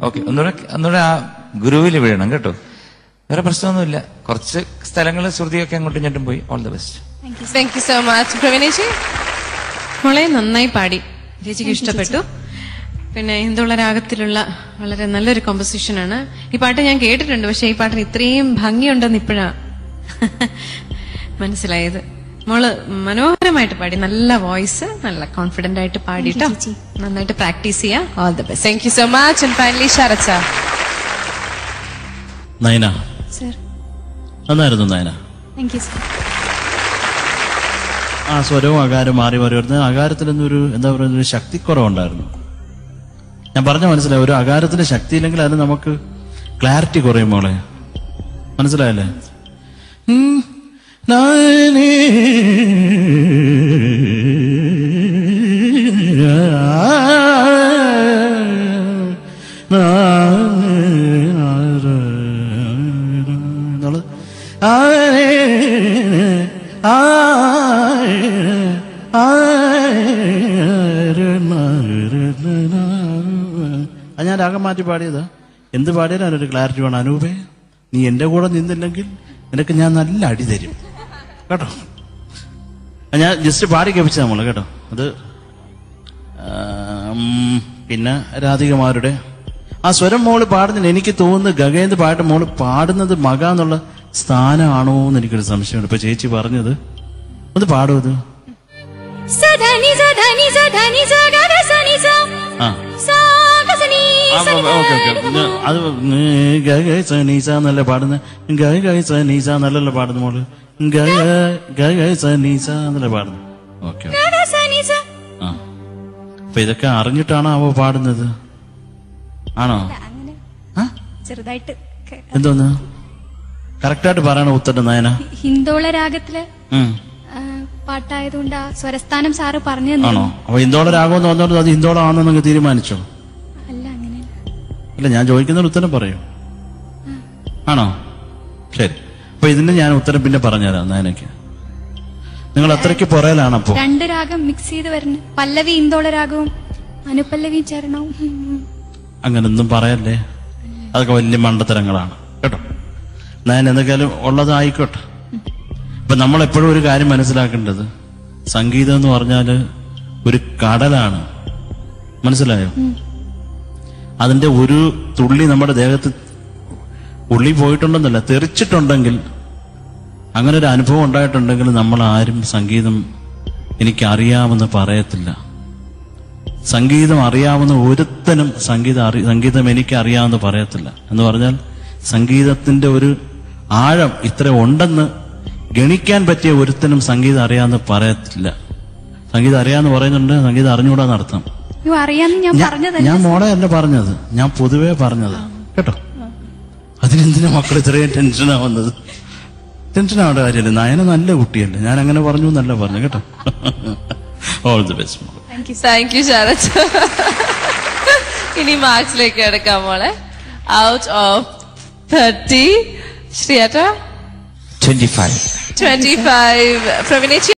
Okay, ഒന്നുകൂടെ ആ ഗുരുവിൽ വീഴണം കേട്ടോ. വേറെ പ്രശ്നമൊന്നുമില്ല. കുറച്ച് സ്ഥലങ്ങൾ ശ്രുതിയൊക്കെ അങ്ങോട്ടും ഇങ്ങോട്ടും പോയി. All the best. Thank you so much. പ്രവീണേച്ചി മോളെ നന്നായി പാടി, ചേച്ചിക്ക് ഇഷ്ടപ്പെട്ടു. പിന്നെ ഇന്ദുള്ള രാഗത്തിലുള്ള വളരെ നല്ലൊരു കോമ്പോസിഷനാണ്. ഈ പാട്ട് ഞാൻ കേട്ടിട്ടുണ്ട്, പക്ഷെ ഈ പാട്ടിന് ഇത്രയും ഭംഗിയുണ്ടെന്ന് ഇപ്പോഴാ മനസ്സിലായത്. മോള് മനോഹരമായിട്ട് പാടി, നല്ല വോയിസ്, നല്ല കോൺഫിഡന്റ് ആയിട്ട് പാടിട്ടോ. നന്നായിട്ട് പ്രാക്ടീസ് ചെയ്യാം. All the best. Thank you so much. And finally Sharath sir. Nayana sir. നന്നായിരുന്നു നയന. Thank you sir. ആ സ്വരവും അകാരം മാറി മാറി വരുന്നത്. അകാരത്തിലൊന്നൊരു എന്താ പറയുക, ഒരു ശക്തിക്കുറവുണ്ടായിരുന്നു. ഞാൻ പറഞ്ഞ മനസ്സിലായി, ഒരു അകാരത്തിന്റെ ശക്തി ഇല്ലെങ്കിൽ അത് നമുക്ക് ക്ലാരിറ്റി കുറയും മോളെ. മനസ്സിലായല്ലേ? ഞാൻ രാഗം മാറ്റി പാടിയതാ. എന്ത് പാടിയാലും അതിനൊരു ക്ലാരിറ്റി വേണം. അനൂപേ, നീ എന്റെ കൂടെ നിന്നില്ലെങ്കിൽ നിനക്ക് ഞാൻ നല്ല അടി തരും കേട്ടോ. ഞാൻ ജസ്റ്റ് പാടി കേൾപ്പിച്ച നമ്മള് കേട്ടോ. അത് പിന്നെ രാധികമാരുടെ ആ സ്വരം മോള് പാടുന്നില്ല. എനിക്ക് തോന്നുന്നു ഗഗേന്ദ് പാട്ട് മോള് പാടുന്നത് മക എന്നുള്ള സ്ഥാനമാണോ എന്ന് എനിക്കൊരു സംശയമുണ്ട്. ഇപ്പൊ ചേച്ചി പറഞ്ഞത് ഒന്ന് പാടും അത്. അത് ഗഗ സനീസ എന്നല്ലേ പാടുന്നത്. ഗഗ സനീസ എന്നല്ലല്ലോ പാടുന്ന മോള്. ഗഗ സനീസ എന്നല്ലേ പാടുന്നത്. ഓക്കെ. ആ, അപ്പൊ ഇതൊക്കെ അറിഞ്ഞിട്ടാണോ അവ പാടുന്നത്? ആണോ? ചെറുതായിട്ട് എന്തോന്ന് കറക്റ്റായിട്ട് പറയണ ഉത്തരം നയന. ഹിന്ദോള രാഗത്തില് പാട്ടായതുകൊണ്ട് ആ സ്വരസ്ഥാനം സാറ് പറഞ്ഞു. ആണോ? അപ്പൊ ഹിന്ദോള രാഗം എന്ന് പറഞ്ഞോണ്ട് അത് ഹിന്ദോളാണെന്ന് നിങ്ങൾ തീരുമാനിച്ചോ? അല്ല, അങ്ങനെ അല്ല, ഞാൻ ചോദിക്കുന്ന ഉത്തരം പറയൂ. ആണോ? ശരി. അപ്പൊ ഇതിന് ഞാൻ ഉത്തരം പിന്നെ പറഞ്ഞുതരാം നയനക്ക്. നിങ്ങൾ അത്രയ്ക്ക് പുറയിലാണ്. അപ്പോ രണ്ട് രാഗം മിക്സ് ചെയ്ത് വരുന്നു. പല്ലവി ഇന്ദോള രാഗവും അനുപല്ലവി ചരണവും. അങ്ങനൊന്നും പറയല്ലേ, അതൊക്കെ വലിയ മണ്ടത്തരങ്ങളാണ് കേട്ടോ. നയൻ എന്തൊക്കെയാലും ഉള്ളതായിക്കോട്ടെ. ഇപ്പൊ നമ്മളെപ്പോഴും ഒരു കാര്യം മനസ്സിലാക്കേണ്ടത്, സംഗീതം എന്ന് പറഞ്ഞാല് ഒരു കടലാണ്. മനസ്സിലായോ? അതിന്റെ ഒരു തുള്ളി നമ്മുടെ ദേഹത്ത് ഉള്ളി പോയിട്ടുണ്ടെന്നല്ല, തെറിച്ചിട്ടുണ്ടെങ്കിൽ, അങ്ങനെ ഒരു അനുഭവം ഉണ്ടായിട്ടുണ്ടെങ്കിൽ നമ്മൾ ആരും സംഗീതം എനിക്കറിയാമെന്ന് പറയത്തില്ല. സംഗീതം അറിയാവുന്ന ഒരുത്തനും സംഗീതം എനിക്ക് അറിയാമെന്ന് പറയത്തില്ല. എന്ന് പറഞ്ഞാൽ സംഗീതത്തിന്റെ ഒരു ആഴം ഇത്ര ഉണ്ടെന്ന് ഗണിക്കാൻ പറ്റിയ ഒരുത്തനും സംഗീതം അറിയാമെന്ന് പറയത്തില്ല. സംഗീതം അറിയാന്ന് പറയുന്നുണ്ട്, സംഗീതം അറിഞ്ഞുകൂടാന്ന് അർത്ഥം. ഞാൻ മോളെ അല്ല പറഞ്ഞത്, ഞാൻ പൊതുവേ പറഞ്ഞത് കേട്ടോ. അതിനെന്തിനാ മക്കൾ ഇത്രയും ടെൻഷനാവുന്നത്? ടെൻഷനാവേണ്ട കാര്യമല്ല. നയന നല്ല കുട്ടിയല്ലേ, ഞാൻ അങ്ങനെ പറഞ്ഞു എന്നല്ല പറഞ്ഞു കേട്ടോ. All the best. Thank you Sharath. ഇനി മാർക്സിലേക്ക് എടുക്കാം മോളെ. Out of 30 ശ്രീയേട്ട 25. പ്രവീണേച്ചി